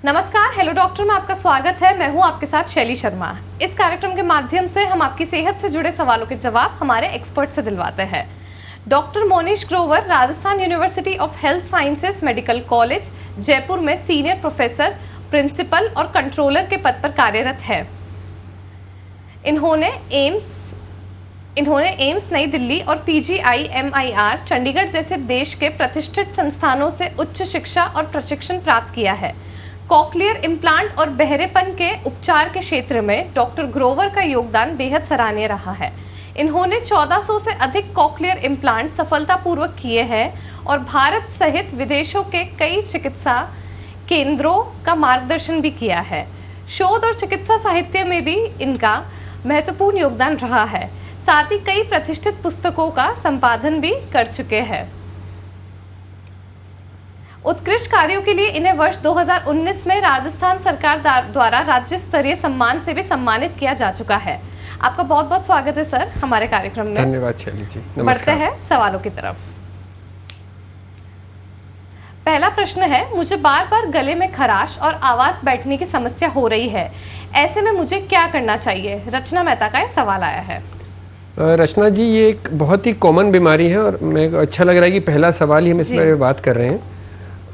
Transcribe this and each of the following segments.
नमस्कार, hello doctor में आपका स्वागत है। मैं हूं आपके साथ शैली शर्मा। इस कार्यक्रम के माध्यम से हम आपकी सेहत से जुड़े सवालों के जवाब हमारे एक्सपर्ट से दिलवाते हैं। Doctor Monish Grover Rajasthan university of health sciences medical college Jaipur में सीनियर प्रोफेसर, प्रिंसिपल और कंट्रोलर के पद पर कार्यरत है। इन्होंने एम्स नई दिल्ली और PGI-MIR चंडीगढ़ जैसे देश के प्रतिष्ठित संस्थानों से उच्च शिक्षा और प्रशिक्षण प्राप्त किया है। कॉक्लियर इम्प्लांट और बहरेपन के उपचार के क्षेत्र में डॉक्टर ग्रोवर का योगदान बेहद सराहनीय रहा है। इन्होंने 1400 से अधिक कॉक्लियर इम्प्लांट सफलतापूर्वक किए हैं और भारत सहित विदेशों के कई चिकित्सा केंद्रों का मार्गदर्शन भी किया है। शोध और चिकित्सा साहित्य में भी इनका महत्वपूर्ण योगदान रहा है। साथ ही कई प्रतिष्ठित पुस्तकों का संपादन भी कर चुके हैं। उत्कृष्ट कार्यों के लिए इन्हें वर्ष 2019 में राजस्थान सरकार द्वारा राज्य स्तरीय सम्मान से भी सम्मानित किया जा चुका है। आपका बहुत बहुत स्वागत है सर हमारे कार्यक्रम में। धन्यवाद शैली जी। बढ़ते हैं सवालों की तरफ। पहला प्रश्न है, मुझे बार बार गले में खराश और आवाज बैठने की समस्या हो रही है, ऐसे में मुझे क्या करना चाहिए? रचना मेहता का ये सवाल आया है। रचना जी, ये एक बहुत ही कॉमन बीमारी है और मैं अच्छा लग रहा है कि पहला सवाल ही हम इस बारे में बात कर रहे हैं।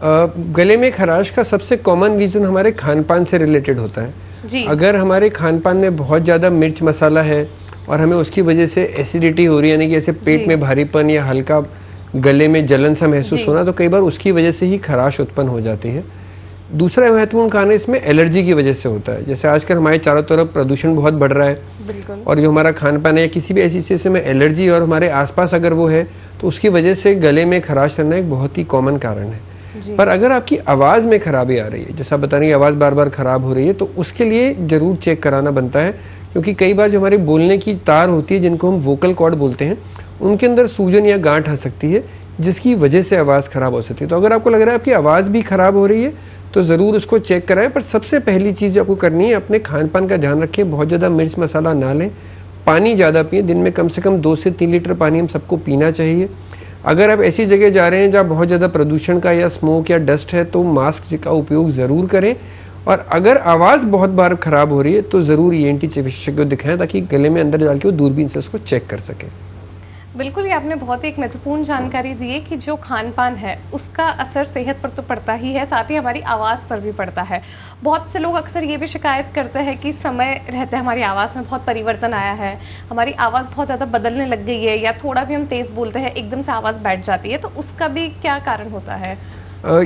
गले में खराश का सबसे कॉमन रीज़न हमारे खान पान से रिलेटेड होता है जी। अगर हमारे खान पान में बहुत ज़्यादा मिर्च मसाला है और हमें उसकी वजह से एसिडिटी हो रही है, यानी कि ऐसे पेट में भारीपन या हल्का गले में जलन सा महसूस होना, तो कई बार उसकी वजह से ही खराश उत्पन्न हो जाती है। दूसरा महत्वपूर्ण कारण इसमें एलर्जी की वजह से होता है। जैसे आजकल हमारे चारों तरफ प्रदूषण बहुत बढ़ रहा है और जो हमारा खान पान है, किसी भी ऐसी चीज़ से में एलर्जी और हमारे आसपास अगर वो है तो उसकी वजह से गले में खराश रहना एक बहुत ही कॉमन कारण है। पर अगर आपकी आवाज़ में खराबी आ रही है, जैसा बता रही आवाज़ बार बार खराब हो रही है, तो उसके लिए ज़रूर चेक कराना बनता है, क्योंकि कई बार जो हमारे बोलने की तार होती है, जिनको हम वोकल कॉर्ड बोलते हैं, उनके अंदर सूजन या गांठ आ सकती है, जिसकी वजह से आवाज़ खराब हो सकती है। तो अगर आपको लग रहा है आपकी आवाज़ भी खराब हो रही है तो ज़रूर उसको चेक कराएं। पर सबसे पहली चीज़ जो आपको करनी है, अपने खान पान का ध्यान रखें, बहुत ज़्यादा मिर्च मसाला ना लें, पानी ज़्यादा पिएं। दिन में कम से कम 2 से 3 लीटर पानी हम सबको पीना चाहिए। अगर आप ऐसी जगह जा रहे हैं जहाँ बहुत ज़्यादा प्रदूषण का या स्मोक या डस्ट है, तो मास्क का उपयोग ज़रूर करें। और अगर आवाज़ बहुत बार ख़राब हो रही है तो ज़रूर ENT चिकित्सक को दिखाएं, ताकि गले में अंदर डाल के वो दूरबीन से उसको चेक कर सकें। बिल्कुल, ये आपने बहुत ही एक महत्वपूर्ण जानकारी दी है कि जो खान पान है उसका असर सेहत पर तो पड़ता ही है, साथ ही हमारी आवाज़ पर भी पड़ता है। बहुत से लोग अक्सर ये भी शिकायत करते हैं कि समय रहते हमारी आवाज़ में बहुत परिवर्तन आया है, हमारी आवाज़ बहुत ज़्यादा बदलने लग गई है, या थोड़ा भी हम तेज़ बोलते हैं एकदम से आवाज़ बैठ जाती है, तो उसका भी क्या कारण होता है?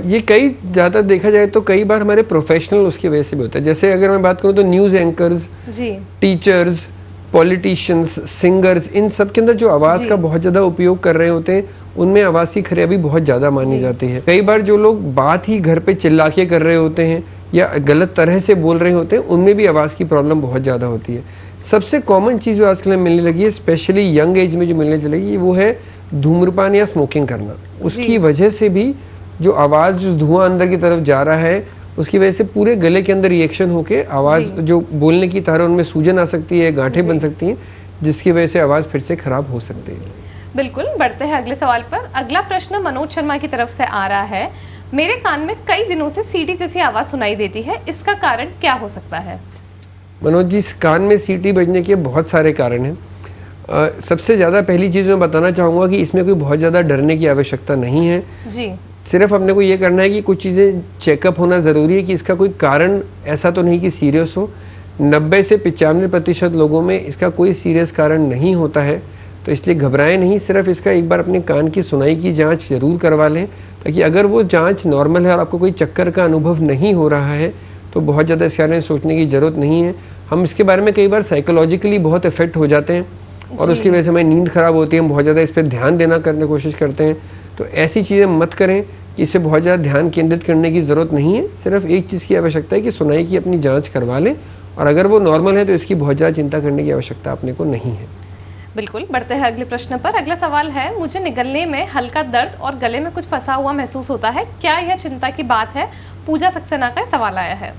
ये कई ज़्यादा देखा जाए तो कई बार हमारे प्रोफेशनल उसकी वजह से भी होता है। जैसे अगर मैं बात करूँ तो न्यूज़ एंकर्स जी, टीचर्स, पॉलिटिशियंस, सिंगर्स, इन सब के अंदर जो आवाज़ का बहुत ज़्यादा उपयोग कर रहे होते हैं, उनमें आवाज़ की खराबी बहुत ज़्यादा मानी जाती है। कई बार जो लोग बात ही घर पे चिल्ला के कर रहे होते हैं या गलत तरह से बोल रहे होते हैं, उनमें भी आवाज़ की प्रॉब्लम बहुत ज़्यादा होती है। सबसे कॉमन चीज़ जो आजकल मिलने लगी है, स्पेशली यंग एज में जो मिलने लगी, वो है धूम्रपान या स्मोकिंग करना। उसकी वजह से भी जो आवाज़, जो धुआं अंदर की तरफ जा रहा है, उसकी वजह से पूरे गले के अंदर रिएक्शन होके आवाज़, जो बोलने की तार, उनमें सूजन आ सकती है, गांठें बन सकती हैं, जिसकी वजह से आवाज़ फिर से खराब हो सकती है। बिल्कुल, बढ़ते हैं अगले सवाल पर। अगला प्रश्न मनोज शर्मा की तरफ से आ रहा है। मेरे कान में कई दिनों से सीटी जैसी आवाज़ सुनाई देती है, इसका कारण क्या हो सकता है? मनोज जी, इस कान में सीटी बजने के बहुत सारे कारण हैं। सबसे ज़्यादा पहली चीज़ मैं बताना चाहूँगा कि इसमें कोई बहुत ज़्यादा डरने की आवश्यकता नहीं है जी। सिर्फ अपने को ये करना है कि कुछ चीज़ें चेकअप होना ज़रूरी है कि इसका कोई कारण ऐसा तो नहीं कि सीरियस हो। 90 से 95% लोगों में इसका कोई सीरियस कारण नहीं होता है, तो इसलिए घबराएं नहीं। सिर्फ इसका एक बार अपने कान की सुनाई की जांच ज़रूर करवा लें, ताकि अगर वो जांच नॉर्मल है और आपको कोई चक्कर का अनुभव नहीं हो रहा है, तो बहुत ज़्यादा इस बारे में सोचने की ज़रूरत नहीं है। हम इसके बारे में कई बार साइकोलॉजिकली बहुत इफेक्ट हो जाते हैं और उसकी वजह से हमें नींद ख़राब होती है, हम बहुत ज़्यादा इस पर ध्यान देना करने की कोशिश करते हैं। तो ऐसी चीज़ें मत करें, इससे बहुत ज़्यादा ध्यान केंद्रित करने की ज़रूरत नहीं है। सिर्फ एक चीज़ की आवश्यकता है कि सुनाई की अपनी जांच करवा लें, और अगर वो नॉर्मल है तो इसकी बहुत ज़्यादा चिंता करने की आवश्यकता अपने को नहीं है। बिल्कुल, बढ़ते हैं अगले प्रश्न पर। अगला सवाल है, मुझे निगलने में हल्का दर्द और गले में कुछ फंसा हुआ महसूस होता है, क्या यह चिंता की बात है? पूजा सक्सेना का सवाल आया है।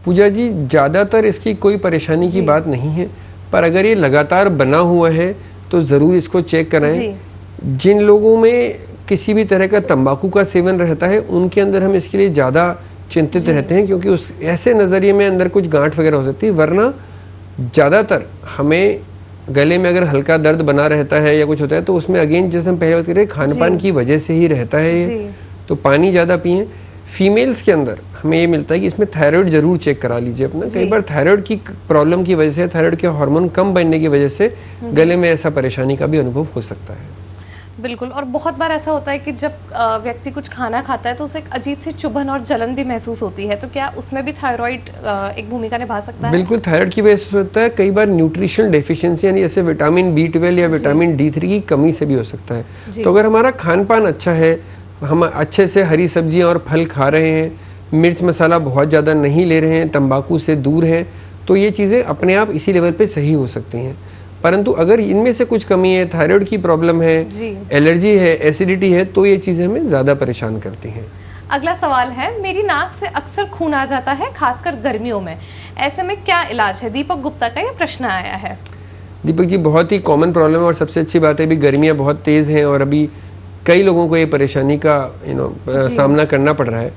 पूजा जी, ज़्यादातर इसकी कोई परेशानी की बात नहीं है, पर अगर ये लगातार बना हुआ है तो ज़रूर इसको चेक कराएं। जिन लोगों में किसी भी तरह का तंबाकू का सेवन रहता है, उनके अंदर हम इसके लिए ज़्यादा चिंतित रहते हैं, क्योंकि उस ऐसे नज़रिए में अंदर कुछ गांठ वगैरह हो सकती है। वरना ज़्यादातर हमें गले में अगर हल्का दर्द बना रहता है या कुछ होता है तो उसमें अगेन जैसे हम पहले बात कर रहे हैं खान पान की वजह से ही रहता है ये। तो पानी ज़्यादा पिएं। फीमेल्स के अंदर हमें ये मिलता है कि इसमें थायराइड जरूर चेक करा लीजिए अपना। कई बार थायराइड की प्रॉब्लम की वजह से, थायराइड के हार्मोन कम बनने की वजह से गले में ऐसा परेशानी का भी अनुभव हो सकता है। बिल्कुल। और बहुत बार ऐसा होता है कि जब व्यक्ति कुछ खाना खाता है तो उसे एक अजीब सी चुभन और जलन भी महसूस होती है, तो क्या उसमें भी थायराइड एक भूमिका निभा सकता है? बिल्कुल, थायराइड की वजह से होता है। कई बार न्यूट्रिशनल डेफिशिएंसी यानी जैसे विटामिन B12 या विटामिन D3 की कमी से भी हो सकता है। तो अगर हमारा खान पान अच्छा है, हम अच्छे से हरी सब्जियां और फल खा रहे हैं, मिर्च मसाला बहुत ज़्यादा नहीं ले रहे हैं, तंबाकू से दूर हैं, तो ये चीज़ें अपने आप इसी लेवल पे सही हो सकती हैं। परंतु अगर इनमें से कुछ कमी है, थायराइड की प्रॉब्लम है, एलर्जी है, एसिडिटी है, तो ये चीज़ें हमें ज़्यादा परेशान करती हैं। अगला सवाल है, मेरी नाक से अक्सर खून आ जाता है, खासकर गर्मियों में, ऐसे में क्या इलाज है? दीपक गुप्ता का ये प्रश्न आया है। दीपक जी, बहुत ही कॉमन प्रॉब्लम है और सबसे अच्छी बात है अभी गर्मियाँ बहुत तेज़ हैं और अभी कई लोगों को ये परेशानी का सामना करना पड़ रहा है।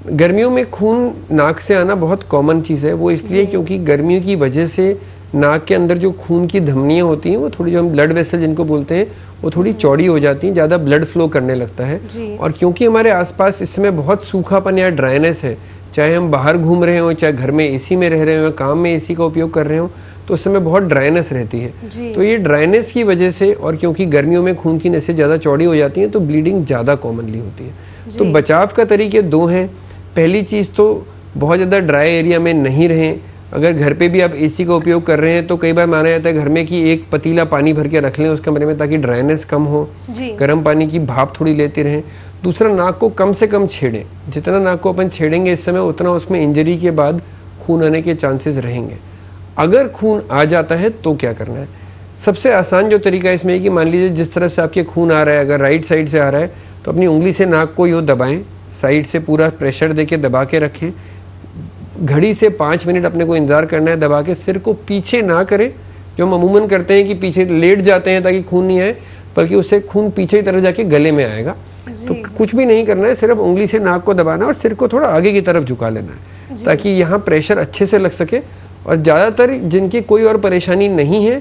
गर्मियों में खून नाक से आना बहुत कॉमन चीज़ है। वो इसलिए क्योंकि गर्मियों की वजह से नाक के अंदर जो खून की धमनियाँ होती हैं वो थोड़ी, जो हम ब्लड वेसल जिनको बोलते हैं, वो थोड़ी चौड़ी हो जाती हैं, ज़्यादा ब्लड फ्लो करने लगता है। और क्योंकि हमारे आसपास इस समय बहुत सूखापन या ड्राइनेस है, चाहे हम बाहर घूम रहे हो, चाहे घर में एसी में रह रहे हो, काम में एसी का उपयोग कर रहे हो, तो उस समय बहुत ड्राइनेस रहती है। तो ये ड्राइनेस की वजह से और क्योंकि गर्मियों में खून की नसें ज़्यादा चौड़ी हो जाती हैं तो ब्लीडिंग ज़्यादा कॉमनली होती है। तो बचाव का तरीके दो हैं। पहली चीज़ तो बहुत ज़्यादा ड्राई एरिया में नहीं रहें। अगर घर पे भी आप एसी का उपयोग कर रहे हैं तो कई बार माना जाता है घर में कि एक पतीला पानी भर के रख लें उस कमरे में, ताकि ड्राइनेस कम हो, गर्म पानी की भाप थोड़ी लेते रहें। दूसरा, नाक को कम से कम छेड़ें। जितना नाक को अपन छेड़ेंगे इस समय, उतना उसमें इंजरी के बाद खून आने के चांसेस रहेंगे। अगर खून आ जाता है तो क्या करना है? सबसे आसान जो तरीका इसमें है कि मान लीजिए जिस तरफ से आपके खून आ रहा है, अगर राइट साइड से आ रहा है तो अपनी उंगली से नाक को यूँ दबाएं, साइड से पूरा प्रेशर देके दबा के रखें। घड़ी से 5 मिनट अपने को इंतजार करना है दबा के। सिर को पीछे ना करें, जो हम अमूमन करते हैं कि पीछे लेट जाते हैं ताकि खून नहीं आए, बल्कि उससे खून पीछे की तरफ जाके गले में आएगा। तो कुछ भी नहीं करना है, सिर्फ उंगली से नाक को दबाना और सिर को थोड़ा आगे की तरफ झुका लेना है, ताकि यहाँ प्रेशर अच्छे से लग सके। और ज़्यादातर जिनकी कोई और परेशानी नहीं है,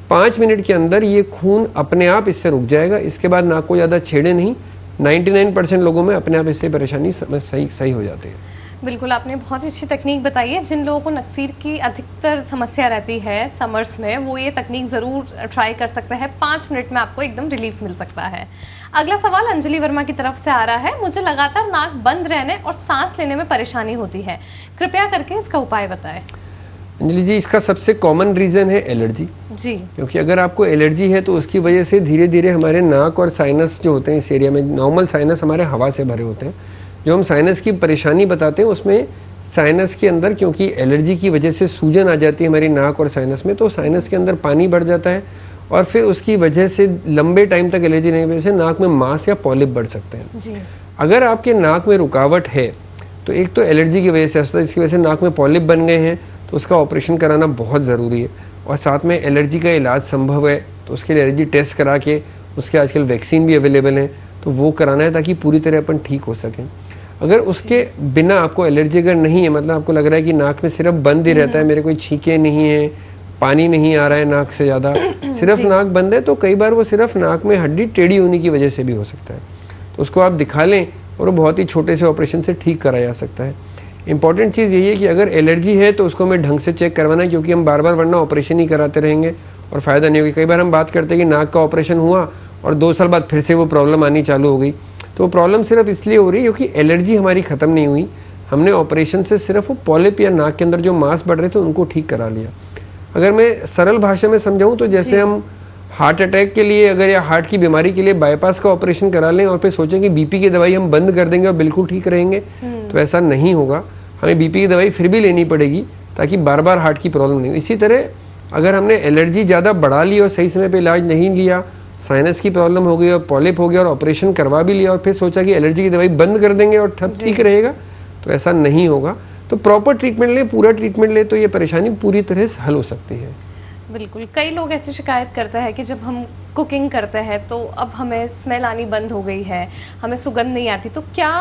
5 मिनट के अंदर ये खून अपने आप इससे रुक जाएगा। इसके बाद नाक को ज़्यादा छेड़े नहीं। 99% लोगों में अपने आप इससे परेशानी सही हो जाती है। बिल्कुल, आपने बहुत ही अच्छी तकनीक बताई है। जिन लोगों को नक्सीर की अधिकतर समस्या रहती है समर्स में, वो ये तकनीक ज़रूर ट्राई कर सकते हैं। 5 मिनट में आपको एकदम रिलीफ मिल सकता है। अगला सवाल अंजलि वर्मा की तरफ से आ रहा है। मुझे लगातार नाक बंद रहने और सांस लेने में परेशानी होती है, कृपया करके इसका उपाय बताएं। अंजलि जी, इसका सबसे कॉमन रीज़न है एलर्जी जी। क्योंकि अगर आपको एलर्जी है तो उसकी वजह से धीरे धीरे हमारे नाक और साइनस जो होते हैं इस एरिया में, नॉर्मल साइनस हमारे हवा से भरे होते हैं, जो हम साइनस की परेशानी बताते हैं उसमें साइनस के अंदर क्योंकि एलर्जी की वजह से सूजन आ जाती है हमारी नाक और साइनस में, तो साइनस के अंदर पानी बढ़ जाता है और फिर उसकी वजह से लंबे टाइम तक एलर्जी नहीं की वजह से नाक में मांस या पॉलिप बढ़ सकते हैं जी। अगर आपके नाक में रुकावट है तो एक तो एलर्जी की वजह से होता है, इसकी वजह से नाक में पॉलिप बन गए हैं तो उसका ऑपरेशन कराना बहुत ज़रूरी है। और साथ में एलर्जी का इलाज संभव है तो उसके लिए एलर्जी टेस्ट करा के, उसके आजकल वैक्सीन भी अवेलेबल हैं तो वो कराना है ताकि पूरी तरह अपन ठीक हो सकें। अगर उसके बिना आपको एलर्जी अगर नहीं है, मतलब आपको लग रहा है कि नाक में सिर्फ बंद ही रहता है, मेरे कोई छींके नहीं है, पानी नहीं आ रहा है नाक से ज़्यादा, सिर्फ नाक बंद है, तो कई बार वो सिर्फ नाक में हड्डी टेढ़ी होने की वजह से भी हो सकता है। तो उसको आप दिखा लें और वो बहुत ही छोटे से ऑपरेशन से ठीक कराया जा सकता है। इंपॉर्टेंट चीज़ यही है कि अगर एलर्जी है तो उसको हमें ढंग से चेक करवाना है, क्योंकि हम बार बार वरना ऑपरेशन ही कराते रहेंगे और फ़ायदा नहीं होगा। कई बार हम बात करते हैं कि नाक का ऑपरेशन हुआ और 2 साल बाद फिर से वो प्रॉब्लम आनी चालू हो गई, तो प्रॉब्लम सिर्फ इसलिए हो रही है क्योंकि एलर्जी हमारी ख़त्म नहीं हुई, हमने ऑपरेशन से सिर्फ वो पॉलिप या नाक के अंदर जो मांस बढ़ रहे थे उनको ठीक करा लिया। अगर मैं सरल भाषा में समझाऊँ तो जैसे हम हार्ट अटैक के लिए अगर या हार्ट की बीमारी के लिए बाईपास का ऑपरेशन करा लें और फिर सोचें कि बीपी की दवाई हम बंद कर देंगे और बिल्कुल ठीक रहेंगे, तो ऐसा नहीं होगा। हमें बीपी की दवाई फिर भी लेनी पड़ेगी ताकि बार बार हार्ट की प्रॉब्लम नहीं हो। इसी तरह अगर हमने एलर्जी ज़्यादा बढ़ा ली और सही समय पे इलाज नहीं लिया, साइनस की प्रॉब्लम हो गई और पॉलिप हो गया और ऑपरेशन करवा भी लिया और फिर सोचा कि एलर्जी की दवाई बंद कर देंगे और तब ठीक रहेगा, तो ऐसा नहीं होगा। तो प्रॉपर ट्रीटमेंट ले, पूरा ट्रीटमेंट ले तो ये परेशानी पूरी तरह से हल हो सकती है। बिल्कुल, कई लोग ऐसी शिकायत करते हैं कि जब हम कुकिंग करते हैं तो अब हमें स्मेल आनी बंद हो गई है, हमें सुगंध नहीं आती, तो क्या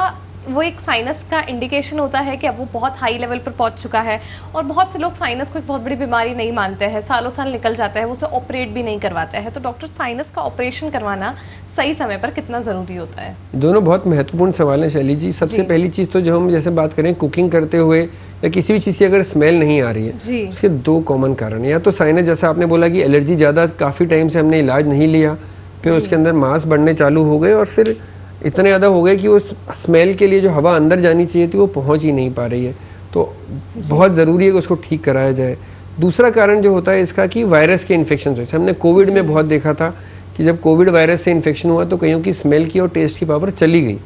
वो एक साइनस का इंडिकेशन होता है कि अब वो बहुत हाई लेवल पर पहुंच चुका है, और बहुत से लोग साइनस को एक बहुत बड़ी बीमारी नहीं मानते हैं, सालों साल निकल जाता है, वो उसे ऑपरेट भी नहीं करवाते हैं। तो डॉक्टर, साइनस का ऑपरेशन करवाना सही समय पर कितना ज़रूरी होता है? दोनों बहुत महत्वपूर्ण सवाल हैं शैली जी। सबसे पहली चीज़ तो जो हम जैसे बात करें कुकिंग करते हुए या किसी भी चीज़ की अगर स्मेल नहीं आ रही है, उसके दो कॉमन कारण, या तो साइनस जैसा आपने बोला कि एलर्जी ज़्यादा काफ़ी टाइम से हमने इलाज नहीं लिया, फिर उसके अंदर मांस बढ़ने चालू हो गए और फिर इतने ज़्यादा हो गए कि वो स्मेल के लिए जो हवा अंदर जानी चाहिए थी वो पहुंच ही नहीं पा रही है। तो बहुत ज़रूरी है कि उसको ठीक कराया जाए। दूसरा कारण जो होता है इसका कि वायरस के इन्फेक्शन से, हमने कोविड में बहुत देखा था कि जब कोविड वायरस से इन्फेक्शन हुआ तो कईयों की स्मेल की और टेस्ट की पावर चली गई।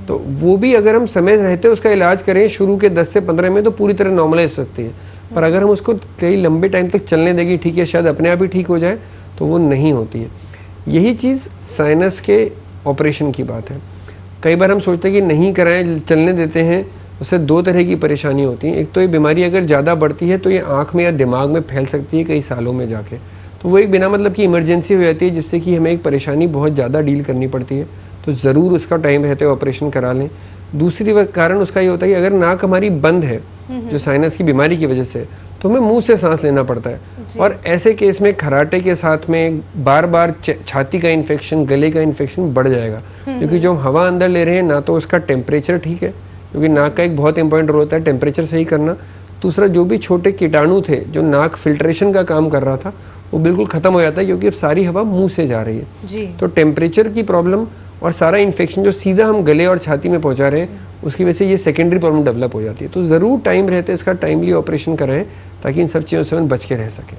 तो वो भी अगर हम समय रहते उसका इलाज करें शुरू के 10 से 15 में तो पूरी तरह नॉर्मलाइज हो सकती है, पर अगर हम उसको कई लंबे टाइम तक चलने देंगे, ठीक है शायद अपने आप ही ठीक हो जाए, तो वो नहीं होती है। यही चीज़ साइनस के ऑपरेशन की बात है। कई बार हम सोचते हैं कि नहीं कराएं, चलने देते हैं, उससे दो तरह की परेशानी होती है। एक तो ये बीमारी अगर ज़्यादा बढ़ती है तो ये आँख में या दिमाग में फैल सकती है कई सालों में जाके, तो वो एक बिना मतलब की इमरजेंसी हो जाती है जिससे कि हमें एक परेशानी बहुत ज़्यादा डील करनी पड़ती है। तो ज़रूर उसका टाइम रहते हुए ऑपरेशन करा लें। दूसरी कारण उसका ये होता है कि अगर नाक हमारी बंद है जो साइनस की बीमारी की वजह से, तो हमें मुंह से सांस लेना पड़ता है, और ऐसे केस में खराटे के साथ में बार बार छाती का इन्फेक्शन, गले का इन्फेक्शन बढ़ जाएगा, क्योंकि जो हम हवा अंदर ले रहे हैं ना तो उसका टेम्परेचर ठीक है, क्योंकि नाक का एक बहुत इंपॉर्टेंट रोल होता है टेम्परेचर सही करना। दूसरा, जो भी छोटे कीटाणु थे जो नाक फिल्ट्रेशन का काम कर रहा था वो बिल्कुल खत्म हो जाता है, क्योंकि अब सारी हवा मुंह से जा रही है। तो टेम्परेचर की प्रॉब्लम और सारा इन्फेक्शन जो सीधा हम गले और छाती में पहुंचा रहे हैं उसकी वजह से ये सेकेंडरी प्रॉब्लम डेवलप हो जाती है। तो ज़रूर टाइम रहते इसका टाइमली ऑपरेशन कराएं ताकि इन सब चीज़ों से हम बच के रह सकें।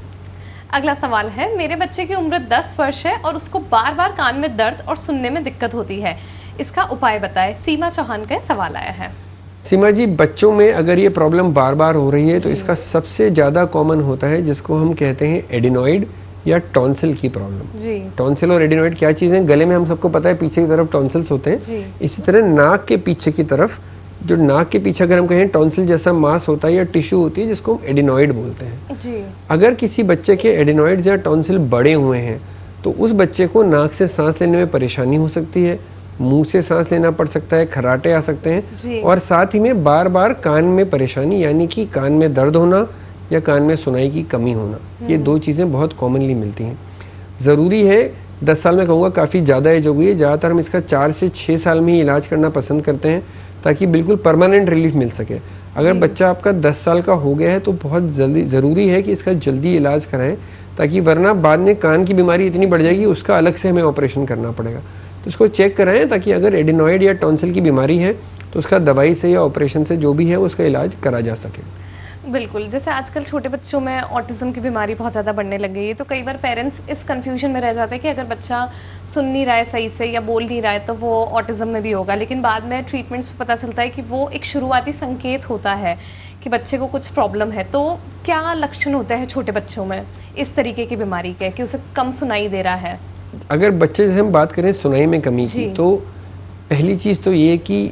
अगला सवाल है, मेरे बच्चे की उम्र 10 वर्ष है और उसको बार बार कान में दर्द और सुनने में दिक्कत होती है, इसका उपाय बताएं। सीमा चौहान का सवाल आया है। सीमा जी, बच्चों में अगर ये प्रॉब्लम बार बार हो रही है तो इसका सबसे ज़्यादा कॉमन होता है जिसको हम कहते हैं एडिनॉइड या टॉन्सिल की प्रॉब्लम। टॉन्सिल और एडिनॉइड क्या चीज़ है? गले में हम सबको पता है पीछे की तरफ टॉन्सिल्स होते हैं, इसी तरह नाक के पीछे की तरफ, जो नाक के पीछे अगर हम कहें टॉन्सिल जैसा मांस होता है या टिश्यू होती है जिसको हम एडिनॉइड बोलते हैं। अगर किसी बच्चे के एडिनॉइड या टॉन्सिल बड़े हुए हैं तो उस बच्चे को नाक से सांस लेने में परेशानी हो सकती है, मुंह से सांस लेना पड़ सकता है, खर्राटे आ सकते हैं, और साथ ही में बार बार कान में परेशानी, यानी कि कान में दर्द होना या कान में सुनाई की कमी होना, ये दो चीज़ें बहुत कॉमनली मिलती हैं। ज़रूरी है, 10 साल में कहूँगा काफ़ी ज़्यादा एज हो गई है, ज़्यादातर हम इसका 4 से 6 साल में ही इलाज करना पसंद करते हैं ताकि बिल्कुल परमानेंट रिलीफ मिल सके। अगर बच्चा आपका 10 साल का हो गया है तो बहुत जल्दी ज़रूरी है कि इसका जल्दी इलाज कराएं, ताकि वरना बाद में कान की बीमारी इतनी बढ़ जाएगी उसका अलग से हमें ऑपरेशन करना पड़ेगा। तो इसको चेक कराएं ताकि अगर एडिनॉइड या टॉन्सिल की बीमारी है तो उसका दवाई से या ऑपरेशन से जो भी है उसका इलाज करा जा सके। बिल्कुल, जैसे आजकल छोटे बच्चों में ऑटिज्म की बीमारी बहुत ज़्यादा बढ़ने लग गई है, तो कई बार पेरेंट्स इस कंफ्यूजन में रह जाते हैं कि अगर बच्चा सुन नहीं रहा है सही से या बोल नहीं रहा है तो वो ऑटिज्म में भी होगा, लेकिन बाद में ट्रीटमेंट्स में पता चलता है कि वो एक शुरुआती संकेत होता है कि बच्चे को कुछ प्रॉब्लम है। तो क्या लक्षण होते हैं छोटे बच्चों में इस तरीके की बीमारी के कि उसे कम सुनाई दे रहा है? अगर बच्चे जैसे हम बात करें सुनाई में कमी की, तो पहली चीज़ तो ये कि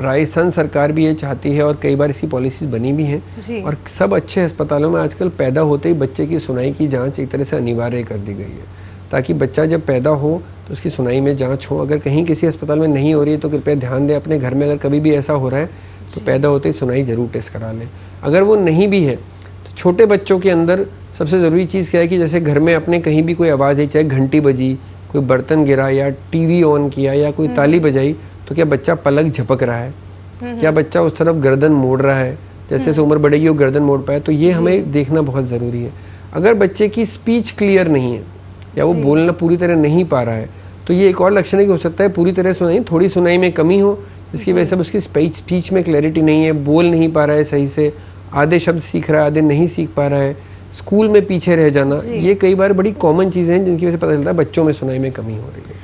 राजस्थान सरकार भी ये चाहती है और कई बार इसकी पॉलिसीज बनी भी हैं, और सब अच्छे अस्पतालों में आजकल पैदा होते ही बच्चे की सुनाई की जांच एक तरह से अनिवार्य कर दी गई है, ताकि बच्चा जब पैदा हो तो उसकी सुनाई में जांच हो। अगर कहीं किसी अस्पताल में नहीं हो रही है तो कृपया ध्यान दें अपने घर में, अगर कभी भी ऐसा हो रहा है तो पैदा होते ही सुनाई ज़रूर टेस्ट करा लें। अगर वो नहीं भी है तो छोटे बच्चों के अंदर सबसे ज़रूरी चीज़ क्या है कि जैसे घर में अपने कहीं भी कोई आवाज़ आई, चाहे घंटी बजी, कोई बर्तन गिरा या टीवी ऑन किया या कोई ताली बजाई, तो क्या बच्चा पलक झपक रहा है, क्या बच्चा उस तरफ गर्दन मोड़ रहा है, जैसे जैसे उम्र बढ़ेगी वो गर्दन मोड़ पाए, तो ये हमें देखना बहुत ज़रूरी है। अगर बच्चे की स्पीच क्लियर नहीं है या वो बोलना पूरी तरह नहीं पा रहा है तो ये एक और लक्षण है कि हो सकता है पूरी तरह सुनाई, थोड़ी सुनाई में कमी हो, जिसकी वजह से उसकी स्पीच में क्लैरिटी नहीं है, बोल नहीं पा रहा है सही से, आधे शब्द सीख रहा है आधे नहीं सीख पा रहा है, स्कूल में पीछे रह जाना, ये कई बार बड़ी कॉमन चीज़ें हैं जिनकी वजह से पता चलता है बच्चों में सुनाई में कमी हो रही है।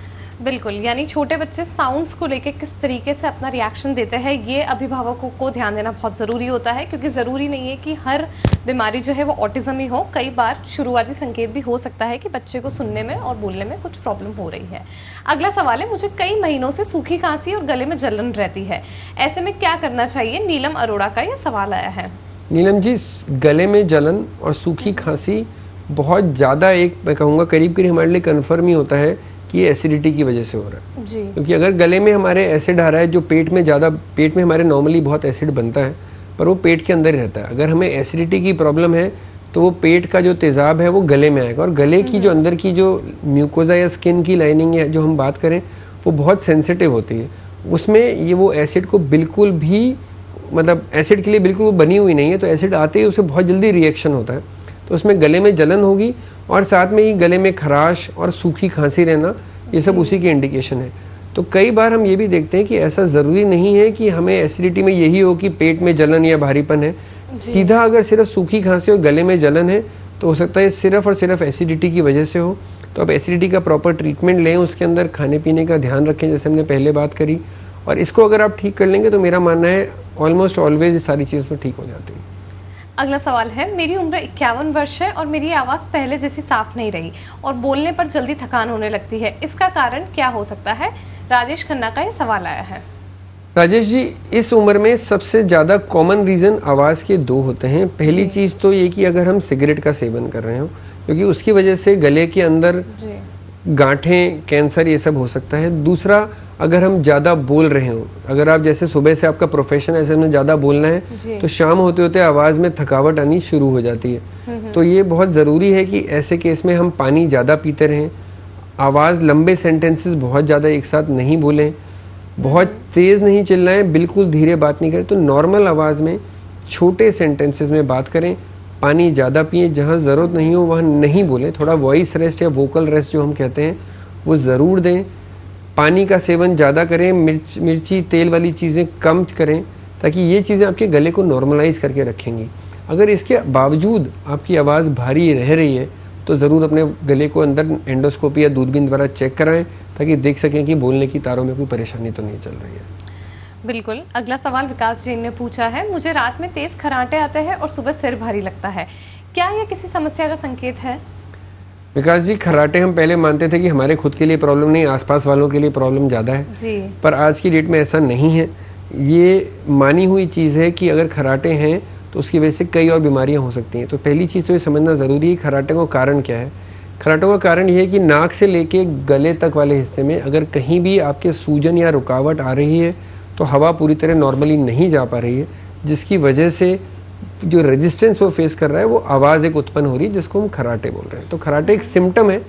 बिल्कुल, यानी छोटे बच्चे साउंड्स को लेके किस तरीके से अपना रिएक्शन देते हैं ये अभिभावकों को ध्यान देना बहुत ज़रूरी होता है, क्योंकि ज़रूरी नहीं है कि हर बीमारी जो है वो ऑटिज्म ही हो। कई बार शुरुआती संकेत भी हो सकता है कि बच्चे को सुनने में और बोलने में कुछ प्रॉब्लम हो रही है। अगला सवाल है, मुझे कई महीनों से सूखी खांसी और गले में जलन रहती है, ऐसे में क्या करना चाहिए? नीलम अरोड़ा का ये सवाल आया है। नीलम जी, गले में जलन और सूखी खांसी बहुत ज़्यादा, एक मैं कहूँगा करीब करीब हमारे लिए कन्फर्म ही होता है कि कि ये एसिडिटी की वजह से हो रहा है। जी। क्योंकि अगर गले में हमारे एसिड आ रहा है, जो पेट में हमारे नॉर्मली बहुत एसिड बनता है, पर वो पेट के अंदर ही रहता है। अगर हमें एसिडिटी की प्रॉब्लम है तो वो पेट का जो तेज़ाब है वो गले में आएगा, और गले की जो अंदर की जो म्यूकोजा या स्किन की लाइनिंग है जो हम बात करें वो बहुत सेंसिटिव होती है। उसमें ये वो एसिड को बिल्कुल भी, मतलब एसिड के लिए बिल्कुल वो बनी हुई नहीं है, तो एसिड आते ही उसे बहुत जल्दी रिएक्शन होता है, तो उसमें गले में जलन होगी और साथ में ही गले में खराश और सूखी खांसी रहना, ये सब उसी की इंडिकेशन है। तो कई बार हम ये भी देखते हैं कि ऐसा ज़रूरी नहीं है कि हमें एसिडिटी में यही हो कि पेट में जलन या भारीपन है। सीधा अगर सिर्फ सूखी खांसी और गले में जलन है तो हो सकता है सिर्फ और सिर्फ एसिडिटी की वजह से हो। तो आप एसिडिटी का प्रॉपर ट्रीटमेंट लें, उसके अंदर खाने पीने का ध्यान रखें जैसे हमने पहले बात करी, और इसको अगर आप ठीक कर लेंगे तो मेरा मानना है ऑलमोस्ट ऑलवेज ये सारी चीज़ें तो ठीक हो जाती है। अगला सवाल है, मेरी उम्र 51 वर्ष है और मेरी आवाज़ पहले जैसी साफ नहीं रही और बोलने पर जल्दी थकान होने लगती है, इसका कारण क्या हो सकता है? राजेश खन्ना का ये सवाल आया है। राजेश जी, इस उम्र में सबसे ज़्यादा कॉमन रीज़न आवाज़ के दो होते हैं। पहली चीज़ तो ये कि अगर हम सिगरेट का सेवन कर रहे हो, क्योंकि उसकी वजह से गले के अंदर गांठें, कैंसर, ये सब हो सकता है। दूसरा, अगर हम ज़्यादा बोल रहे हो, अगर आप जैसे सुबह से आपका प्रोफेशन ऐसे में ज़्यादा बोलना है तो शाम होते होते आवाज़ में थकावट आनी शुरू हो जाती है। तो ये बहुत ज़रूरी है कि ऐसे केस में हम पानी ज़्यादा पीते रहें, आवाज़ लंबे सेंटेंसेस बहुत ज़्यादा एक साथ नहीं बोलें, बहुत तेज़ नहीं चिल्लाएं, बिल्कुल धीरे बात नहीं करें, तो नॉर्मल आवाज़ में छोटे सेंटेंसेस में बात करें, पानी ज़्यादा पिएं, जहाँ ज़रूरत नहीं हो वहाँ नहीं बोलें, थोड़ा वॉइस रेस्ट या वोकल रेस्ट जो हम कहते हैं वो ज़रूर दें। पानी का सेवन ज़्यादा करें, मिर्ची तेल वाली चीज़ें कम करें, ताकि ये चीज़ें आपके गले को नॉर्मलाइज करके रखेंगी। अगर इसके बावजूद आपकी आवाज़ भारी रह रही है तो ज़रूर अपने गले को अंदर एंडोस्कोपी या दूरबीन द्वारा चेक कराएं, ताकि देख सकें कि बोलने की तारों में कोई परेशानी तो नहीं चल रही है। बिल्कुल। अगला सवाल विकास जैन ने पूछा है, मुझे रात में तेज़ खर्राटे आते हैं और सुबह सिर भारी लगता है, क्या यह किसी समस्या का संकेत है? विकास जी, खर्राटे हम पहले मानते थे कि हमारे खुद के लिए प्रॉब्लम नहीं, आसपास वालों के लिए प्रॉब्लम ज़्यादा है जी। पर आज की डेट में ऐसा नहीं है। ये मानी हुई चीज़ है कि अगर खर्राटे हैं तो उसकी वजह से कई और बीमारियां हो सकती हैं। तो पहली चीज़ तो ये समझना ज़रूरी है खर्राटे का कारण क्या है। खर्राटों का कारण ये है कि नाक से लेके गले तक वाले हिस्से में अगर कहीं भी आपके सूजन या रुकावट आ रही है तो हवा पूरी तरह नॉर्मली नहीं जा पा रही है, जिसकी वजह से जो रेजिस्टेंस वो फेस कर रहा है वो आवाज़ एक उत्पन्न हो रही है, जिसको हम खर्राटे बोल रहे हैं। तो खर्राटे एक सिम्टम है,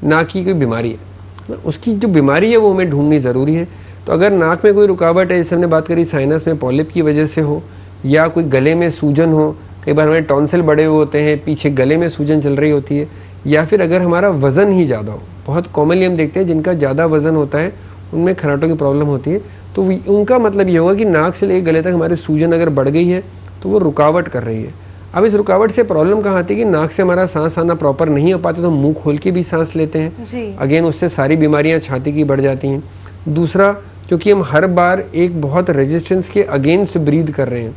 ना कि कोई बीमारी है। उसकी जो बीमारी है वो हमें ढूंढनी ज़रूरी है। तो अगर नाक में कोई रुकावट है, जैसे हमने बात करी साइनस में पॉलिप की वजह से हो, या कोई गले में सूजन हो, कई बार हमारे टॉन्सिल बड़े हुए होते हैं, पीछे गले में सूजन चल रही होती है, या फिर अगर हमारा वज़न ही ज़्यादा हो, बहुत कॉमनली हम देखते हैं जिनका ज़्यादा वज़न होता है उनमें खर्राटों की प्रॉब्लम होती है, तो उनका मतलब ये होगा कि नाक से लेकर गले तक हमारी सूजन अगर बढ़ गई है तो वो रुकावट कर रही है। अब इस रुकावट से प्रॉब्लम कहाँ आती है कि नाक से हमारा सांस आना प्रॉपर नहीं हो पाता, तो मुंह खोल के भी सांस लेते हैं, अगेन उससे सारी बीमारियां छाती की बढ़ जाती हैं। दूसरा, क्योंकि हम हर बार एक बहुत रेजिस्टेंस के अगेंस्ट ब्रीद कर रहे हैं,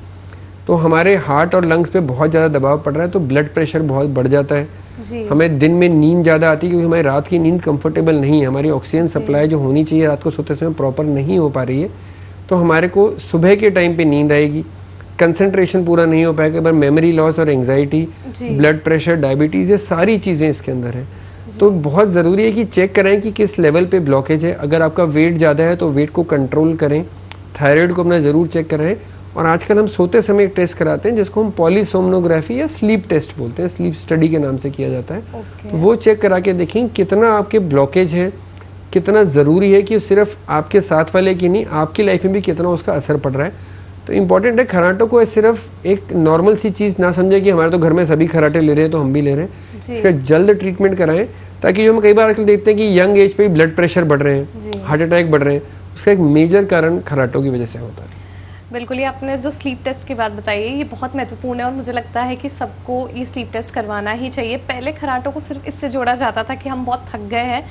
तो हमारे हार्ट और लंग्स पे बहुत ज़्यादा दबाव पड़ रहा है, तो ब्लड प्रेशर बहुत बढ़ जाता है। हमें दिन में नींद ज़्यादा आती है, क्योंकि हमारी रात की नींद कंफर्टेबल नहीं है, हमारी ऑक्सीजन सप्लाई जो होनी चाहिए रात को सोते समय प्रॉपर नहीं हो पा रही है, तो हमारे को सुबह के टाइम पे नींद आएगी, कंसंट्रेशन पूरा नहीं हो पाएगा, पर मेमोरी लॉस और एंग्जाइटी, ब्लड प्रेशर, डायबिटीज़, ये सारी चीज़ें इसके अंदर हैं। तो बहुत ज़रूरी है कि चेक कराएं कि किस लेवल पे ब्लॉकेज है। अगर आपका वेट ज़्यादा है तो वेट को कंट्रोल करें, थायराइड को अपना ज़रूर चेक कराएं, और आजकल हम सोते समय एक टेस्ट कराते हैं जिसको हम पॉलीसोमनोग्राफी या स्लीप टेस्ट बोलते हैं, स्लीप स्टडी के नाम से किया जाता है। तो वो चेक करा के देखें कितना आपके ब्लॉकेज है, कितना ज़रूरी है कि सिर्फ आपके साथ वाले की नहीं, आपकी लाइफ में भी कितना उसका असर पड़ रहा है। तो इम्पॉर्टेंट है खर्राटों को सिर्फ एक नॉर्मल सी चीज़ ना समझे कि हमारे तो घर में सभी खर्राटे ले रहे हैं तो हम भी ले रहे हैं। इसका जल्द ट्रीटमेंट कराएं, ताकि जो हम कई बार आजकल देखते हैं कि यंग एज पे ब्लड प्रेशर बढ़ रहे हैं, हार्ट अटैक बढ़ रहे हैं, उसका एक मेजर कारण खर्राटों की वजह से होता है। बिल्कुल, ये आपने जो स्लीप टेस्ट की बात बताई है ये बहुत महत्वपूर्ण है, और मुझे लगता है कि सबको ये स्लीप टेस्ट करवाना ही चाहिए। पहले खर्राटों को सिर्फ इससे जोड़ा जाता था कि हम बहुत थक गए हैं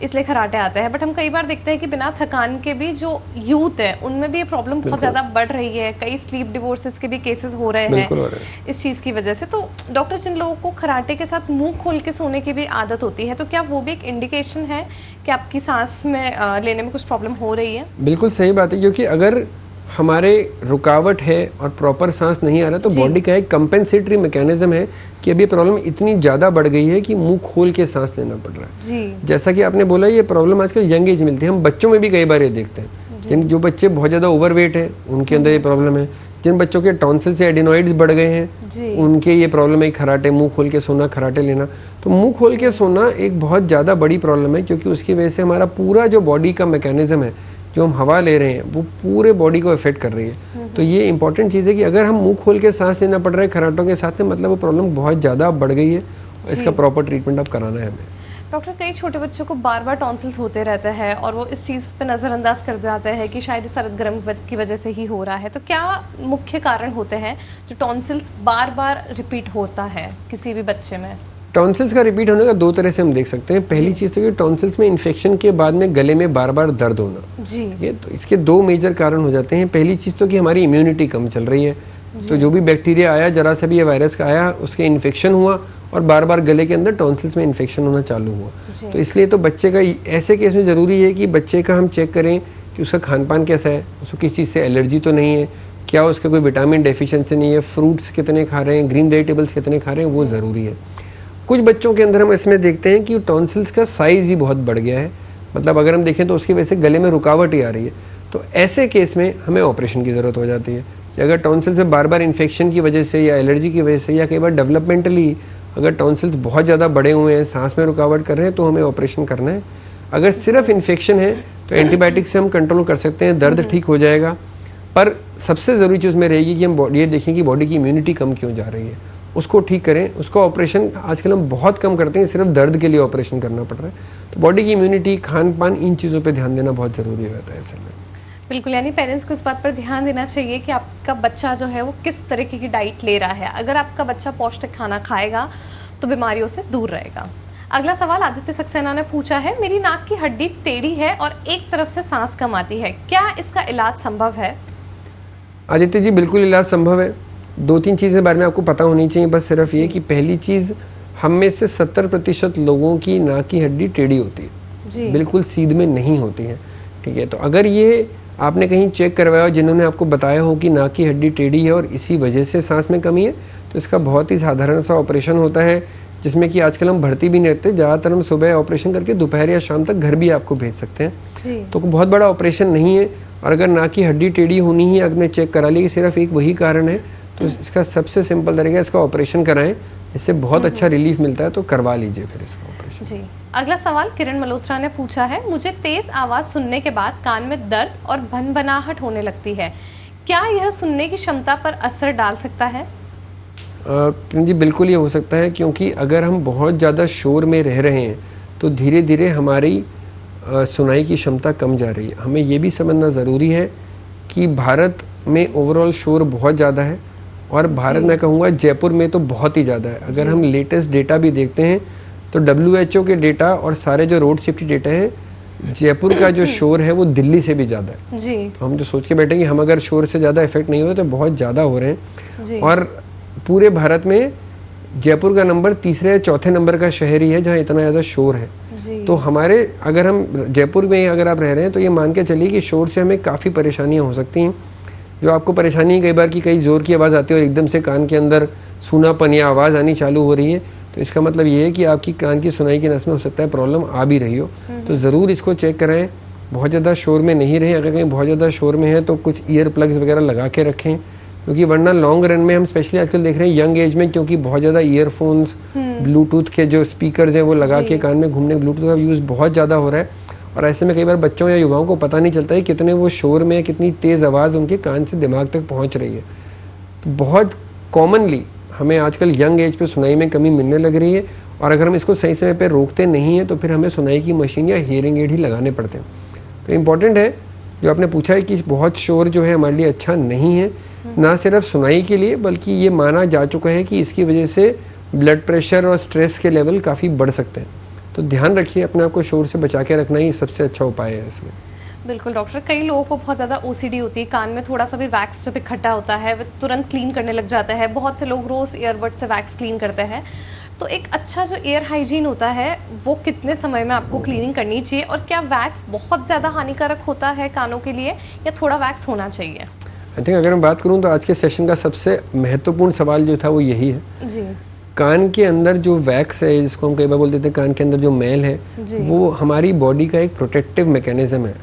इसलिए खर्राटे आते हैं, बट हम कई बार देखते हैं कि बिना थकान के भी जो यूथ है उनमें भी ये प्रॉब्लम बहुत ज़्यादा बढ़ रही है। कई स्लीप डिवोर्सेस के भी केसेस हो रहे हैं इस चीज़ की वजह से। तो डॉक्टर, जिन लोगों को खर्राटे के साथ मुंह खोल के सोने की भी आदत होती है, तो क्या वो भी एक इंडिकेशन है कि आपकी सांस में लेने में कुछ प्रॉब्लम हो रही है? बिल्कुल सही बात है, क्योंकि अगर हमारे रुकावट है और प्रॉपर सांस नहीं आ रहा, तो बॉडी का एक कंपेंसेटरी मैकेनिज्म है कि अभी प्रॉब्लम इतनी ज़्यादा बढ़ गई है कि मुंह खोल के सांस लेना पड़ रहा है। जी। जैसा कि आपने बोला, ये प्रॉब्लम आजकल यंग एज मिलती है, हम बच्चों में भी कई बार ये देखते हैं। जिन जो बच्चे बहुत ज़्यादा ओवरवेट है उनके अंदर ये प्रॉब्लम है। जिन बच्चों के टॉन्सिल से एडिनोइड्स बढ़ गए हैं उनके ये प्रॉब्लम है, खराटे, मुंह खोल के सोना, खराटे लेना। तो मुंह खोल के सोना एक बहुत ज़्यादा बड़ी प्रॉब्लम है, क्योंकि उसकी वजह से हमारा पूरा जो बॉडी का मैकेनिज्म है, जो हम हवा ले रहे हैं, वो पूरे बॉडी को इफेक्ट कर रही है। तो ये इंपॉर्टेंट चीज़ है कि अगर हम मुंह खोल के सांस लेना पड़ रहा है खराटों के साथ में, मतलब वो प्रॉब्लम बहुत ज़्यादा बढ़ गई है और इसका प्रॉपर ट्रीटमेंट अब कराना है हमें। डॉक्टर, कई छोटे बच्चों को बार बार टॉन्सिल्स होते रहते हैं और वो इस चीज़ पे नज़रअंदाज कर जाते हैं कि शायद सरद गर्म की वजह से ही हो रहा है। तो क्या मुख्य कारण होते हैं जो टॉन्सिल्स बार बार रिपीट होता है किसी भी बच्चे में? टॉन्सिल्स का रिपीट होने का दो तरह से हम देख सकते हैं। पहली चीज़ तो कि टॉन्सिल्स में इन्फेक्शन के बाद में गले में बार बार दर्द होना, जी, ये तो इसके दो मेजर कारण हो जाते हैं। पहली चीज़ तो कि हमारी इम्यूनिटी कम चल रही है, तो जो भी बैक्टीरिया आया, जरा सा भी ये वायरस का आया, उसके इन्फेक्शन हुआ और बार बार गले के अंदर टॉन्सिल्स में इन्फेक्शन होना चालू हुआ। तो इसलिए तो बच्चे का ऐसे केस में ज़रूरी है कि बच्चे का हम चेक करें कि उसका खान पान कैसा है, उसको किसी चीज़ से एलर्जी तो नहीं है, क्या उसका कोई विटामिन डेफिशिएंसी नहीं है, फ्रूट्स कितने खा रहे हैं, ग्रीन वेजिटेबल्स कितने खा रहे हैं, वो ज़रूरी है। कुछ बच्चों के अंदर हम इसमें देखते हैं कि टॉन्सिल्स का साइज़ ही बहुत बढ़ गया है, मतलब अगर हम देखें तो उसकी वजह से गले में रुकावट ही आ रही है। तो ऐसे केस में हमें ऑपरेशन की ज़रूरत हो जाती है। अगर टॉन्सिल्स में बार बार इन्फेक्शन की वजह से या एलर्जी की वजह से या कई बार डेवलपमेंटली अगर टॉन्सिल्स बहुत ज़्यादा बड़े हुए हैं, सांस में रुकावट कर रहे हैं, तो हमें ऑपरेशन करना है। अगर सिर्फ इन्फेक्शन है तो एंटीबायोटिक से हम कंट्रोल कर सकते हैं, दर्द ठीक हो जाएगा। पर सबसे ज़रूरी चीज़ में रहेगी कि हम ये देखें कि बॉडी की इम्यूनिटी कम क्यों जा रही है, उसको ठीक करें। उसका ऑपरेशन आजकल हम बहुत कम करते हैं, सिर्फ दर्द के लिए ऑपरेशन करना पड़ रहा है। तो बॉडी की इम्यूनिटी, खान पान, इन चीज़ों पर ध्यान देना बहुत ज़रूरी रहता है ऐसे में। बिल्कुल, यानी पेरेंट्स को इस बात पर ध्यान देना चाहिए कि आपका बच्चा जो है वो किस तरीके की डाइट ले रहा है। अगर आपका बच्चा पौष्टिक खाना खाएगा तो बीमारियों से दूर रहेगा। अगला सवाल आदित्य सक्सेना ने पूछा है, मेरी नाक की हड्डी टेढ़ी है और एक तरफ से सांस कम आती है, क्या इसका इलाज संभव है? आदित्य जी, बिल्कुल इलाज संभव है। दो तीन चीज़ें बारे में आपको पता होनी चाहिए। बस सिर्फ ये कि पहली चीज़, हम में से 70% लोगों की नाक की हड्डी टेढ़ी होती है, बिल्कुल सीध में नहीं होती है। ठीक है, तो अगर ये आपने कहीं चेक करवाया, जिन्होंने आपको बताया हो कि नाक की हड्डी टेढ़ी है और इसी वजह से सांस में कमी है, तो इसका बहुत ही साधारण सा ऑपरेशन होता है, जिसमें कि आजकल हम भर्ती भी नहीं रहते। ज़्यादातर हम सुबह ऑपरेशन करके दोपहर या शाम तक घर भी आपको भेज सकते हैं। तो बहुत बड़ा ऑपरेशन नहीं है। और अगर नाक की हड्डी टेढ़ी होनी ही अगर चेक करा ली कि सिर्फ एक वही कारण है, तो इसका सबसे सिंपल तरीका, इसका ऑपरेशन कराएं, इससे बहुत अच्छा रिलीफ मिलता है, तो करवा लीजिए फिर इसका ऑपरेशन। जी। अगला सवाल किरण मल्होत्रा ने पूछा है, मुझे तेज आवाज़ सुनने के बाद कान में दर्द और भनभनाहट होने लगती है, क्या यह सुनने की क्षमता पर असर डाल सकता है? जी बिल्कुल ये हो सकता है, क्योंकि अगर हम बहुत ज़्यादा शोर में रह रहे हैं तो धीरे धीरे हमारी सुनाई की क्षमता कम जा रही है। हमें ये भी समझना ज़रूरी है कि भारत में ओवरऑल शोर बहुत ज़्यादा है, और भारत में कहूँगा जयपुर में तो बहुत ही ज़्यादा है। अगर हम लेटेस्ट डेटा भी देखते हैं तो WHO के डेटा और सारे जो रोड सेफ्टी डेटा है, जयपुर का जो शोर है वो दिल्ली से भी ज़्यादा है जी। तो हम जो सोच के बैठे कि हम अगर शोर से ज़्यादा इफेक्ट नहीं हुए तो बहुत ज़्यादा हो रहे हैं जी। और पूरे भारत में जयपुर का नंबर तीसरे या चौथे नंबर का शहर ही है जहाँ इतना ज़्यादा शोर है जी। तो हमारे, अगर हम जयपुर में अगर आप रह रहे हैं तो ये मान के चलिए कि शोर से हमें काफ़ी परेशानियाँ हो सकती हैं। जो आपको परेशानी कई बार की कई ज़ोर की आवाज़ आती है और एकदम से कान के अंदर सूनापन या आवाज़ आनी चालू हो रही है, तो इसका मतलब ये है कि आपकी कान की सुनाई की नस में हो सकता है प्रॉब्लम आ भी रही हो। तो ज़रूर इसको चेक कराएं, बहुत ज़्यादा शोर में नहीं रहें। अगर कहीं बहुत ज़्यादा शोर में है तो कुछ ईयर प्लग्स वगैरह लगा के रखें, क्योंकि वरना लॉन्ग रन में हम स्पेशली आजकल देख रहे हैं यंग एज में, क्योंकि बहुत ज़्यादा ईयरफोन्स, ब्लूटूथ के जो स्पीकर्स हैं वो लगा के कान में घूमने, ब्लूटूथ का यूज़ बहुत ज़्यादा हो रहा है। और ऐसे में कई बार बच्चों या युवाओं को पता नहीं चलता है कितने वो शोर में, कितनी तेज़ आवाज़ उनके कान से दिमाग तक पहुँच रही है। तो बहुत कॉमनली हमें आजकल यंग एज पे सुनाई में कमी मिलने लग रही है, और अगर हम इसको सही समय पे रोकते नहीं हैं तो फिर हमें सुनाई की मशीन या हियरिंग एड ही लगाने पड़ते हैं। तो इम्पॉर्टेंट है जो आपने पूछा है कि बहुत शोर जो है हमारे लिए अच्छा नहीं है, ना सिर्फ सुनाई के लिए, बल्कि ये माना जा चुका है कि इसकी वजह से ब्लड प्रेशर और स्ट्रेस के लेवल काफ़ी बढ़ सकते हैं। तो ध्यान रखिए, अपने आप को शोर से बचा के रखना ही सबसे अच्छा उपाय है इसमें। बिल्कुल डॉक्टर, कई लोगों को बहुत ज़्यादा OCD होती है, कान में थोड़ा सा भी वैक्स जब इकट्ठा होता है वो तुरंत क्लीन करने लग जाता है। बहुत से लोग रोज़ ईयरबड से वैक्स क्लीन करते हैं। तो एक अच्छा जो एयर हाइजीन होता है वो कितने समय में आपको क्लीनिंग करनी चाहिए, और क्या वैक्स बहुत ज़्यादा हानिकारक होता है कानों के लिए, या थोड़ा वैक्स होना चाहिए? आई थिंक अगर मैं बात करूं तो आज के सेशन का सबसे महत्वपूर्ण सवाल जो था वो यही है जी। कान के अंदर जो वैक्स है, जिसको हम कई बार बोल देते हैं कान के अंदर जो मैल है, वो हमारी बॉडी का एक प्रोटेक्टिव मैकेनिज्म है।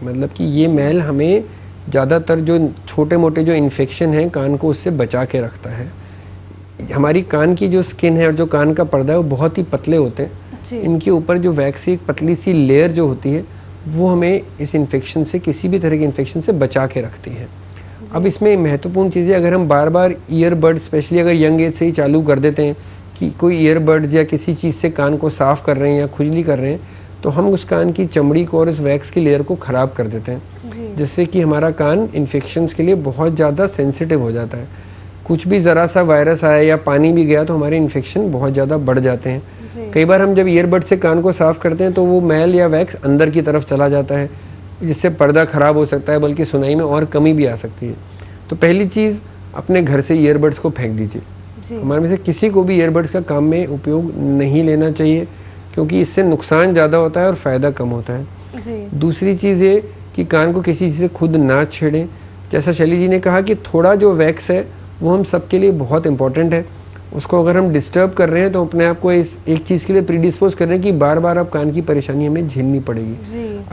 मतलब कि ये मैल हमें ज़्यादातर जो छोटे मोटे जो इन्फेक्शन हैं कान को उससे बचा के रखता है। हमारी कान की जो स्किन है और जो कान का पर्दा है वो बहुत ही पतले होते हैं। इनके ऊपर जो वैक्स की एक पतली सी लेयर जो होती है वो हमें इस इन्फेक्शन से, किसी भी तरह के इन्फेक्शन से बचा के रखती है। अब इसमें महत्वपूर्ण चीज़ है, अगर हम बार बार ईयरबड, स्पेशली अगर यंग एज से ही चालू कर देते हैं कि कोई ईयरबड्स या किसी चीज़ से कान को साफ़ कर रहे हैं या खुजली कर रहे हैं, तो हम उस कान की चमड़ी को और उस वैक्स की लेयर को ख़राब कर देते हैं, जिससे कि हमारा कान इन्फेक्शंस के लिए बहुत ज़्यादा सेंसिटिव हो जाता है। कुछ भी ज़रा सा वायरस आया या पानी भी गया तो हमारे इन्फेक्शन बहुत ज़्यादा बढ़ जाते हैं। कई बार हम जब ईयरबड से कान को साफ़ करते हैं तो वो मैल या वैक्स अंदर की तरफ चला जाता है, जिससे पर्दा ख़राब हो सकता है, बल्कि सुनाई में और कमी भी आ सकती है। तो पहली चीज़, अपने घर से ईयरबड्स को फेंक दीजिए। हमारे में से किसी को भी ईयरबड्स का काम में उपयोग नहीं लेना चाहिए, क्योंकि इससे नुकसान ज़्यादा होता है और फ़ायदा कम होता है। दूसरी चीज़ ये कि कान को किसी चीज़ से खुद ना छेड़ें। जैसा शैली जी ने कहा कि थोड़ा जो वैक्स है वो हम सबके लिए बहुत इंपॉर्टेंट है। उसको अगर हम डिस्टर्ब कर रहे हैं तो अपने आप को इस एक चीज़ के लिए प्रीडिस्पोज कर रहे हैं कि बार बार अब कान की परेशानी हमें झेलनी पड़ेगी।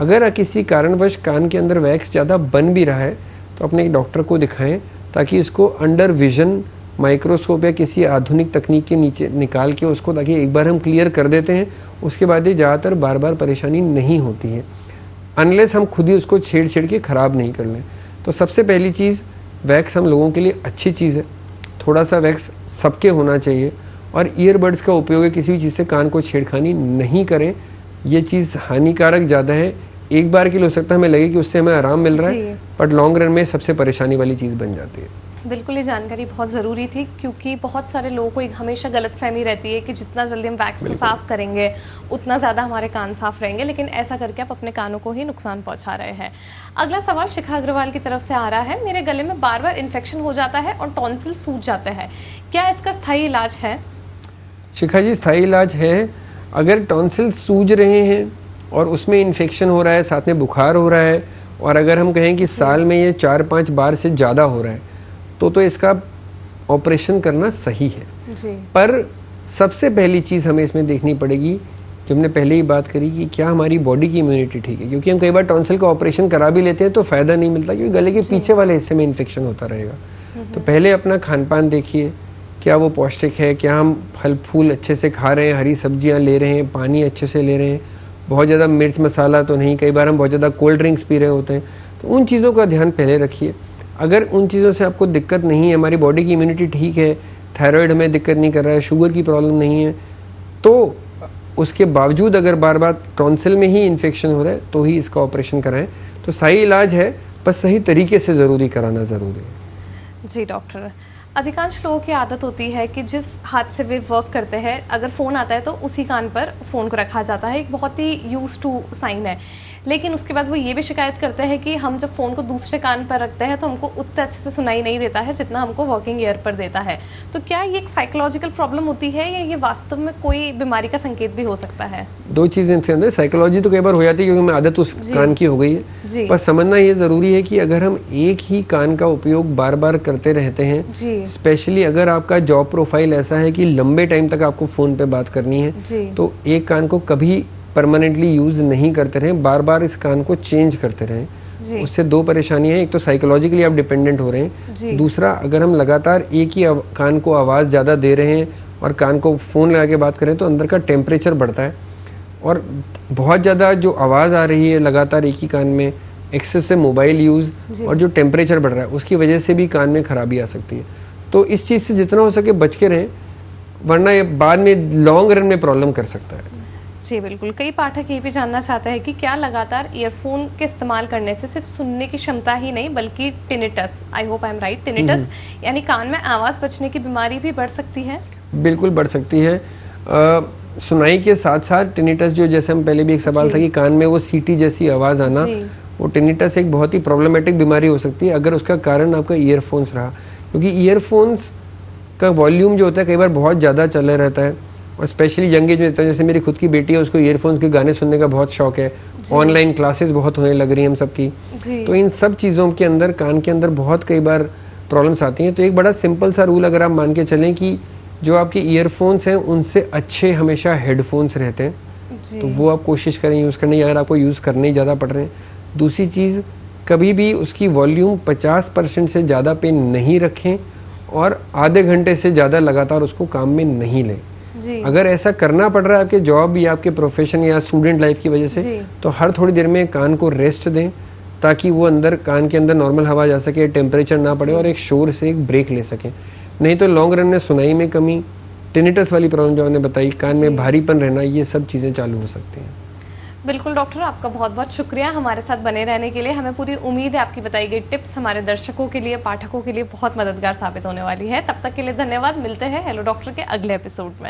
अगर किसी कारणवश कान के अंदर वैक्स ज़्यादा बन भी रहा है तो अपने एक डॉक्टर को दिखाएं, ताकि इसको अंडर विजन माइक्रोस्कोप या किसी आधुनिक तकनीक के नीचे निकाल के उसको, ताकि एक बार हम क्लियर कर देते हैं, उसके बाद ये ज़्यादातर बार बार परेशानी नहीं होती है, अनलेस हम खुद ही उसको छेड़ छेड़ के ख़राब नहीं कर लें। तो सबसे पहली चीज़, वैक्स हम लोगों के लिए अच्छी चीज़ है, थोड़ा सा वैक्स सबके होना चाहिए। और ईयरबड्स का उपयोग है, किसी भी चीज़ से कान को छेड़खानी नहीं करें, ये चीज़ हानिकारक ज़्यादा है। एक बार के लिए हो सकता है हमें लगे कि उससे हमें आराम मिल रहा है, बट लॉन्ग रन में सबसे परेशानी वाली चीज़ बन जाती है। बिल्कुल, ये जानकारी बहुत ज़रूरी थी, क्योंकि बहुत सारे लोगों को एक हमेशा गलतफहमी रहती है कि जितना जल्दी हम वैक्स को साफ़ करेंगे उतना ज़्यादा हमारे कान साफ़ रहेंगे, लेकिन ऐसा करके आप अपने कानों को ही नुकसान पहुंचा रहे हैं। अगला सवाल शिखा अग्रवाल की तरफ से आ रहा है, मेरे गले में बार बार इन्फेक्शन हो जाता है और टॉन्सिल सूज जाता है, क्या इसका स्थायी इलाज है? शिखा जी, स्थायी इलाज है। अगर टॉन्सिल सूज रहे हैं और उसमें इन्फेक्शन हो रहा है, साथ में बुखार हो रहा है, और अगर हम कहें कि साल में ये 4-5 बार से ज़्यादा हो रहा है, तो इसका ऑपरेशन करना सही है जी। पर सबसे पहली चीज़ हमें इसमें देखनी पड़ेगी, जो हमने पहले ही बात करी, कि क्या हमारी बॉडी की इम्यूनिटी ठीक है। क्योंकि हम कई बार टॉन्सिल का ऑपरेशन करा भी लेते हैं तो फ़ायदा नहीं मिलता, क्योंकि गले के पीछे वाले हिस्से में इन्फेक्शन होता रहेगा। तो पहले अपना खान पान देखिए, क्या वो पौष्टिक है, क्या हम फल फूल अच्छे से खा रहे हैं, हरी सब्जियाँ ले रहे हैं, पानी अच्छे से ले रहे हैं, बहुत ज़्यादा मिर्च मसाला तो नहीं। कई बार हम बहुत ज़्यादा कोल्ड ड्रिंक्स पी रहे होते हैं, तो उन चीज़ों का ध्यान पहले रखिए। अगर उन चीज़ों से आपको दिक्कत नहीं है, हमारी बॉडी की इम्यूनिटी ठीक है, थायराइड हमें दिक्कत नहीं कर रहा है, शुगर की प्रॉब्लम नहीं है, तो उसके बावजूद अगर बार बार टॉन्सिल में ही इन्फेक्शन हो रहा है तो ही इसका ऑपरेशन कराएं। तो सही इलाज है, बस सही तरीके से ज़रूरी कराना ज़रूरी है। जी डॉक्टर, अधिकांश लोगों की आदत होती है कि जिस हाथ से वे वर्क करते हैं, अगर फ़ोन आता है तो उसी कान पर फ़ोन को रखा जाता है, एक बहुत ही यूज टू साइन है। लेकिन उसके बाद वो ये भी शिकायत करते हैं कि हम जब फ़ोन को दूसरे कान पर रखते हैं तो हमको उतना अच्छे से सुनाई नहीं देता है जितना हमको वर्किंग ईयर पर देता है। तो क्या ये एक साइकोलॉजिकल प्रॉब्लम होती है, या ये वास्तव में कोई बीमारी का संकेत भी हो सकता है? दो चीज़ें इसके अंदर, साइकोलॉजी तो कई बार हो जाती है क्योंकि हमें आदत उस कान की हो गई है, पर समझना ये ज़रूरी है कि अगर हम एक ही कान का उपयोग बार बार करते रहते हैं, स्पेशली अगर आपका जॉब प्रोफाइल ऐसा है कि लंबे टाइम तक आपको फ़ोन पे बात करनी है, तो एक कान को कभी परमानेंटली यूज़ नहीं करते रहें, बार बार इस कान को चेंज करते रहें। उससे दो परेशानियां हैं, एक तो साइकोलॉजिकली आप डिपेंडेंट हो रहे हैं, दूसरा अगर हम लगातार एक ही कान को आवाज़ ज़्यादा दे रहे हैं और कान को फ़ोन लगा के बात करें तो अंदर का टेम्परेचर बढ़ता है, और बहुत ज़्यादा जो आवाज़ आ रही है लगातार एक ही कान में, एक्सेसिव मोबाइल यूज़ और जो टेम्परेचर बढ़ रहा है उसकी वजह से भी कान में खराबी आ सकती है। तो इस चीज़ से जितना हो सके बच के रहें, वरना ये बाद में लॉन्ग रन में प्रॉब्लम कर सकता है। जी बिल्कुल, कई पाठक ये भी जानना चाहते हैं कि क्या लगातार ईयरफोन के इस्तेमाल करने से सिर्फ सुनने की क्षमता ही नहीं बल्कि tinnitus, I hope I am right, tinnitus यानी कान में आवाज़ बचने की बीमारी भी बढ़ सकती है? बिल्कुल बढ़ सकती है। सुनाई के साथ साथ टिनिटस, जो जैसे हम पहले भी एक सवाल था कि कान में वो सीटी जैसी आवाज़ आना, वो टिनिटस एक बहुत ही प्रॉब्लमेटिक बीमारी हो सकती है अगर उसका कारण आपका ईयरफोन्स रहा, क्योंकि ईयरफोन्स का वॉल्यूम जो होता है कई बार बहुत ज़्यादा चला रहता है, और स्पेशली यंग एज में, जैसे मेरी खुद की बेटी है, उसको ईयरफोन्स के गाने सुनने का बहुत शौक है, ऑनलाइन क्लासेस बहुत होने लग रही हैं हम सबकी, तो इन सब चीज़ों के अंदर कान के अंदर बहुत कई बार प्रॉब्लम्स आती हैं। तो एक बड़ा सिंपल सा रूल अगर आप मान के चलें कि जो आपके ईयरफोन्स हैं उनसे अच्छे हमेशा हेडफोन्स रहते हैं, तो वो आप कोशिश करें यूज़ करने, अगर आपको यूज़ करने ही ज़्यादा पड़ रहे हैं। दूसरी चीज़, कभी भी उसकी वॉल्यूम 50% से ज़्यादा पे नहीं रखें और आधे घंटे से ज़्यादा लगातार उसको काम में नहीं लें। अगर ऐसा करना पड़ रहा है आपके जॉब या आपके प्रोफेशन या स्टूडेंट लाइफ की वजह से, तो हर थोड़ी देर में कान को रेस्ट दें ताकि वो अंदर कान के अंदर नॉर्मल हवा जा सके, टेम्परेचर ना पड़े और एक शोर से एक ब्रेक ले सकें। नहीं तो लॉन्ग रन में सुनाई में कमी, टिनिटस वाली प्रॉब्लम जो आपने बताई, कान में भारीपन रहना, ये सब चीज़ें चालू हो सकती हैं। बिल्कुल डॉक्टर, आपका बहुत बहुत शुक्रिया हमारे साथ बने रहने के लिए। हमें पूरी उम्मीद है आपकी बताई गई टिप्स हमारे दर्शकों के लिए, पाठकों के लिए बहुत मददगार साबित होने वाली है। तब तक के लिए धन्यवाद। मिलते हैं हेलो डॉक्टर के अगले एपिसोड में।